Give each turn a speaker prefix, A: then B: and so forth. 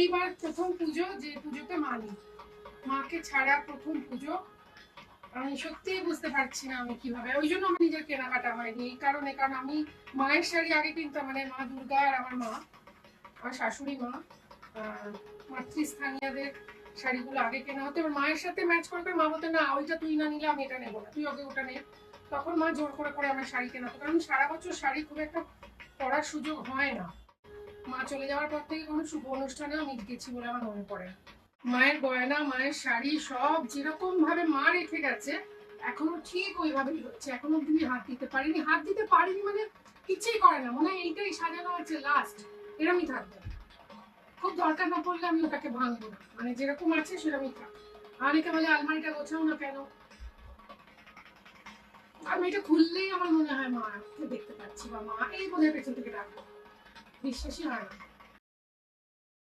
A: এইবার প্রথম পুজো, যে পুজোতে মা নেই, মাকে ছাড়া প্রথম পুজো। আমি সত্যিই বুঝতে পারছি না আমি কিভাবে, ওই জন্য আমার নিজের কেনাকাটা হয়নি এই কারণে, কারণ আমি মায়ের শাড়ি আগে কিনতাম, মানে মা দুর্গা আর আমার মা, আমার শাশুড়ি মা, মাতৃস্থানীয়দের শাড়িগুলো আগে কেনা হতো। এবার মায়ের সাথে ম্যাচ করবে, মা বলতো না ওইটা তুই না নিলে আমি এটা নেবো না, তুই আগে ওটা নে। তখন মা জোর করে করে আমার শাড়ি কেনা হতো, কারণ সারা বছর শাড়ি খুব একটা পরার সুযোগ হয় না। মা চলে যাওয়ার পর থেকে কোনো শুভ অনুষ্ঠানেও আমি গেছি বলে আমার মনে পড়ে। মায়ের গয়না, মায়ের শাড়ি সব যেরকম ভাবে মা রেখে গেছে এখনো ঠিক ওইভাবেই হচ্ছে, এখনো অব্দি হাত দিতে পারিনি। হাত দিতে পারিনি মানে ইচ্ছেই করে না, মনে হয় এইটাই সাজানো হচ্ছে লাস্ট, এরমই থাকবে। খুব দরকার না পড়লে আমি ওটাকে ভাঙবো না, মানে যেরকম আছে সেরকমই থাক। অনেকে বলে আলমারিটা গোছাও না কেন, আলমারিটা খুললেই আমার মনে হয় মাকে দেখতে পাচ্ছি, বা মা এই বোধহয় পেছন থেকে ডাকবো, বিশ্বাসই হয় না।